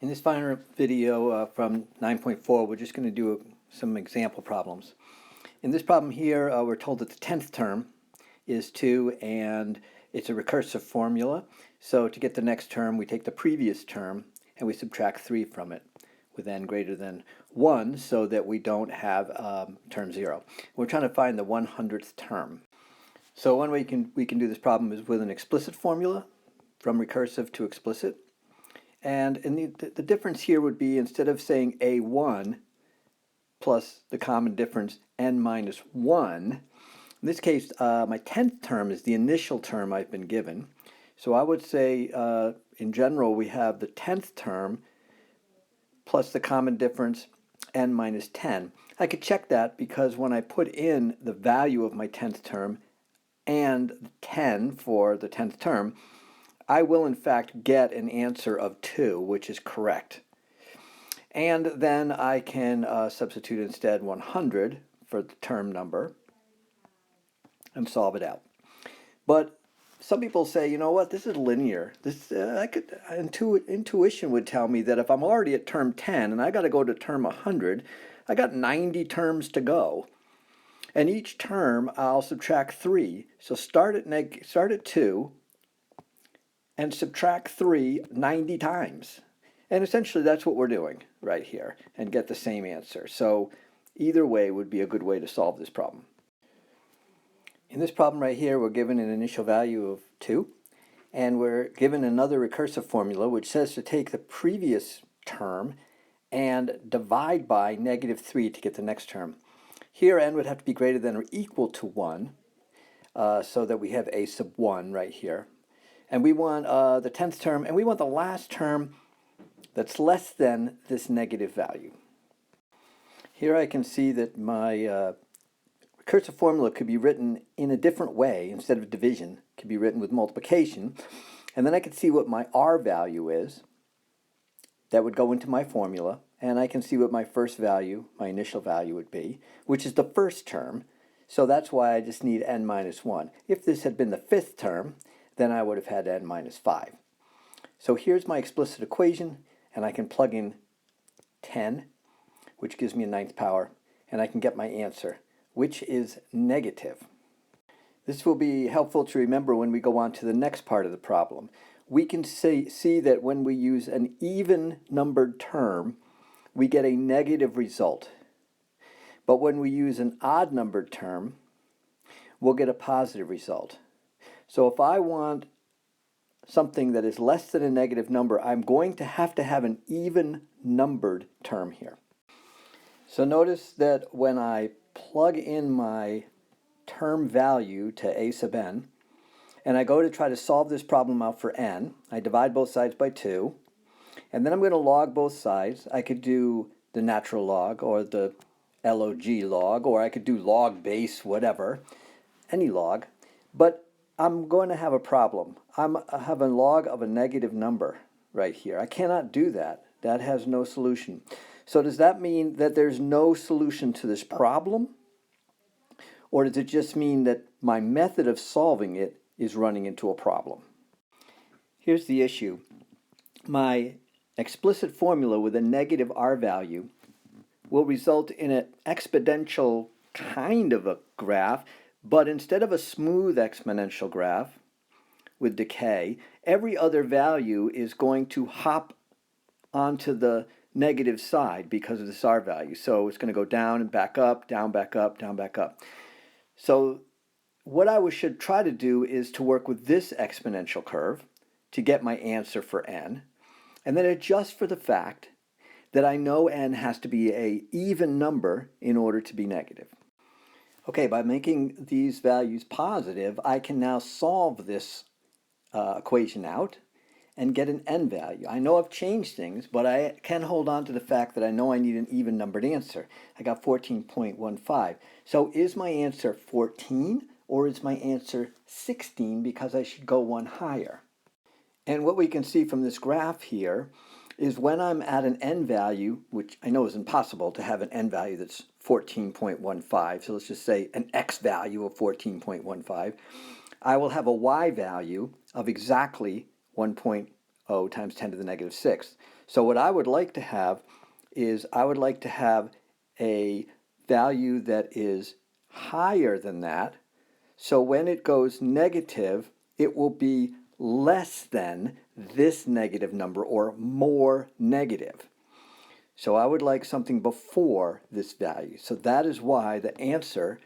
In this final video from 9.4, we're just going to do some example problems. In this problem here, we're told that the 10th term is 2, and it's a recursive formula. So to get the next term, we take the previous term and we subtract 3 from it with n greater than 1 so that we don't have term 0. We're trying to find the 100th term. So one way we can do this problem is with an explicit formula, from recursive to explicit. And the difference here would be, instead of saying a1 plus the common difference n minus 1, in this case my 10th term is the initial term I've been given. So I would say in general we have the 10th term plus the common difference n minus 10. I could check that because when I put in the value of my 10th term and 10 for the 10th term, I will in fact get an answer of 2, which is correct. And then I can substitute instead 100 for the term number and solve it out. But some people say, you know what, this is linear. Intuition would tell me that if I'm already at term 10 and I got to go to term 100, I got 90 terms to go. And each term I'll subtract 3. So start at 2 and subtract 3 90 times. And essentially that's what we're doing right here, and get the same answer. So either way would be a good way to solve this problem. In this problem right here, we're given an initial value of 2, and we're given another recursive formula which says to take the previous term and divide by -3 to get the next term. Here n would have to be greater than or equal to 1, so that we have a sub 1 right here. And we want the 10th term, and we want the last term that's less than this negative value. Here I can see that my recursive formula could be written in a different way. Instead of division, it could be written with multiplication. And then I can see what my r value is. That would go into my formula. And I can see what my first value, my initial value would be, which is the first term. So that's why I just need n minus 1. If this had been the 5th term, then I would have had n minus 5. So here's my explicit equation, and I can plug in 10, which gives me a 9th power, and I can get my answer, which is negative. This will be helpful to remember when we go on to the next part of the problem. We can see that when we use an even numbered term, we get a negative result. But when we use an odd numbered term, we'll get a positive result. So if I want something that is less than a negative number, I'm going to have an even numbered term here. So notice that when I plug in my term value to a sub n, and I go to try to solve this problem out for n, I divide both sides by 2, and then I'm going to log both sides. I could do the natural log or the log log, or I could do log base, whatever, any log. But I'm going to have a problem. I have a log of a negative number right here. I cannot do that. That has no solution. So does that mean that there's no solution to this problem? Or does it just mean that my method of solving it is running into a problem? Here's the issue. My explicit formula with a negative r value will result in an exponential kind of a graph, but instead of a smooth exponential graph with decay, every other value is going to hop onto the negative side because of this r value. So it's going to go down and back up, down, back up, down, back up. So what I should try to do is to work with this exponential curve to get my answer for n, and then adjust for the fact that I know n has to be an even number in order to be negative. Okay, by making these values positive, I can now solve this equation out and get an n value. I know I've changed things, but I can hold on to the fact that I know I need an even numbered answer. I got 14.15. So is my answer 14 or is my answer 16 because I should go one higher? And what we can see from this graph here is when I'm at an n value, which I know is impossible to have an n value that's 14.15, so let's just say an x value of 14.15, I will have a y value of exactly 1.15. o times 10 to the negative 6th. So what I would like to have is I would like to have a value that is higher than that. So when it goes negative, it will be less than this negative number or more negative. So I would like something before this value. So that is why the answer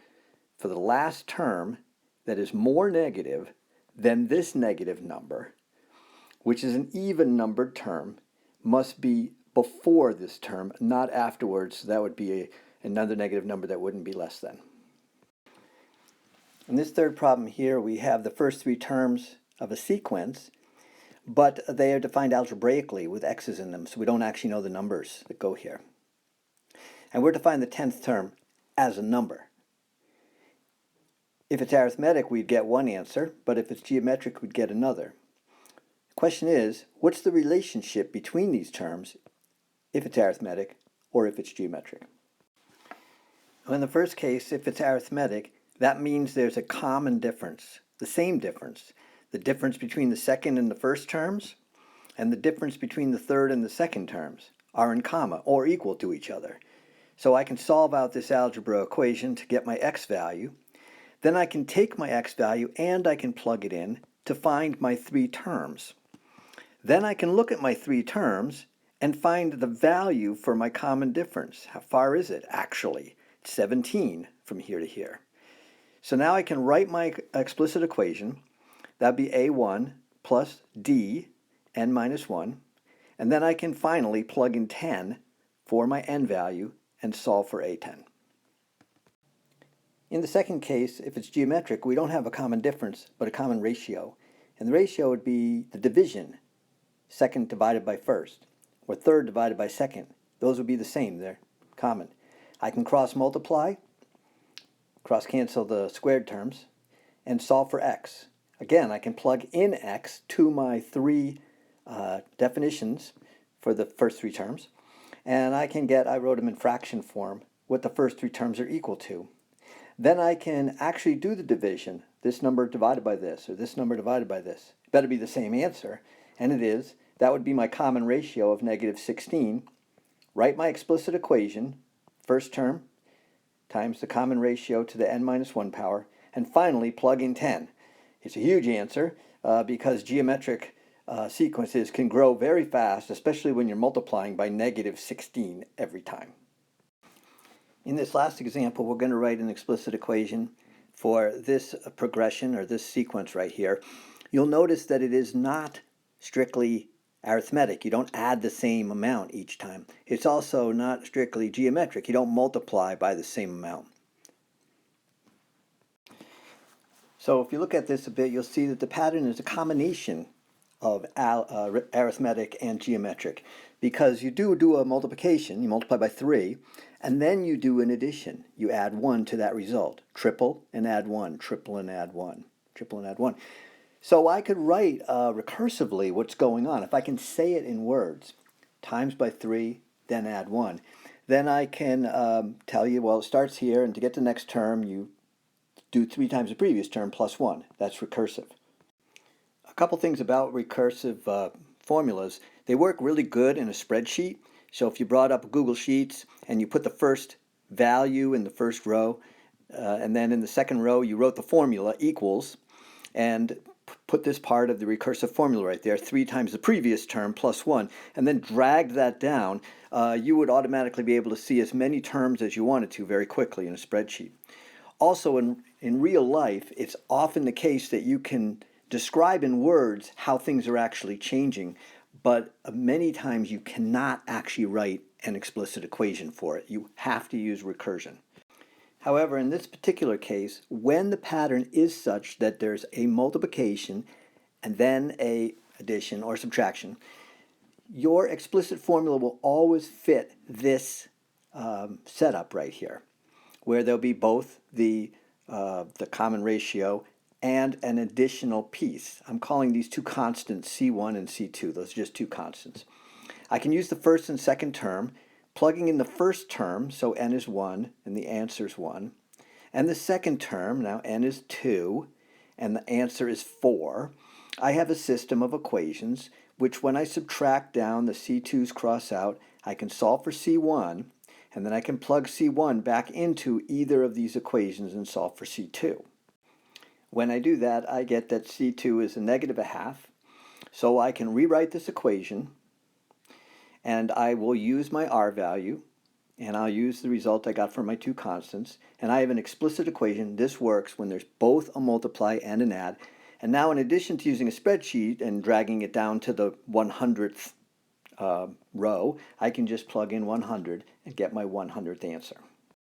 for the last term that is more negative than this negative number, which is an even numbered term, must be before this term, not afterwards. So that would be another negative number that wouldn't be less than. In this third problem here, we have the first three terms of a sequence, but they are defined algebraically with x's in them, so we don't actually know the numbers that go here. And we're defining the 10th term as a number. If it's arithmetic, we'd get one answer, but if it's geometric, we'd get another. The question is, what's the relationship between these terms if it's arithmetic or if it's geometric? Well, in the first case, if it's arithmetic, that means there's a common difference, the same difference. The difference between the second and the first terms and the difference between the third and the second terms are in comma or equal to each other. So I can solve out this algebra equation to get my x value. Then I can take my x value and I can plug it in to find my three terms. Then I can look at my three terms and find the value for my common difference. How far is it actually? It's 17 from here to here. So now I can write my explicit equation. That'd be a1 plus d n minus 1. And then I can finally plug in 10 for my n value and solve for a10. In the second case, if it's geometric, we don't have a common difference, but a common ratio. And the ratio would be the division, second divided by first, or third divided by second. Those would be the same, they're common. I can cross multiply, cross cancel the squared terms, and solve for x. Again, I can plug in x to my three definitions for the first three terms, and I can get, I wrote them in fraction form, what the first three terms are equal to. Then I can actually do the division, this number divided by this, or this number divided by this. It better be the same answer, and it is. That would be my common ratio of negative 16. Write my explicit equation, first term times the common ratio to the n minus 1 power, and finally plug in 10. It's a huge answer because geometric sequences can grow very fast, especially when you're multiplying by negative 16 every time. In this last example, we're going to write an explicit equation for this progression or this sequence right here. You'll notice that it is not strictly arithmetic. You don't add the same amount each time. It's also not strictly geometric. You don't multiply by the same amount. So if you look at this a bit, you'll see that the pattern is a combination of arithmetic and geometric, because you do a multiplication, you multiply by 3, and then you do an addition. You add 1 to that result. Triple and add 1, triple and add 1, triple and add 1. So I could write recursively what's going on. If I can say it in words, times by 3, then add 1, then I can tell you, well, it starts here, and to get to the next term, you do 3 times the previous term plus 1. That's recursive. A couple things about recursive formulas. They work really good in a spreadsheet. So if you brought up Google Sheets and you put the first value in the first row, and then in the second row you wrote the formula equals, and put this part of the recursive formula right there, 3 times the previous term plus 1, and then dragged that down, you would automatically be able to see as many terms as you wanted to very quickly in a spreadsheet. Also, in real life, it's often the case that you can describe in words how things are actually changing, but many times you cannot actually write an explicit equation for it. You have to use recursion. However, in this particular case, when the pattern is such that there's a multiplication and then a addition or subtraction, your explicit formula will always fit this setup right here, where there'll be both the common ratio and an additional piece. I'm calling these two constants C1 and C2. Those are just two constants. I can use the first and second term, plugging in the first term, so n is 1, and the answer is 1. And the second term, now n is 2, and the answer is 4. I have a system of equations which when I subtract down, the C2's cross out. I can solve for C1, and then I can plug C1 back into either of these equations and solve for C2. When I do that, I get that C2 is a negative a half, so I can rewrite this equation, and I will use my R value, and I'll use the result I got from my two constants, and I have an explicit equation. This works when there's both a multiply and an add. And now, in addition to using a spreadsheet and dragging it down to the 100th row, I can just plug in 100 and get my 100th answer.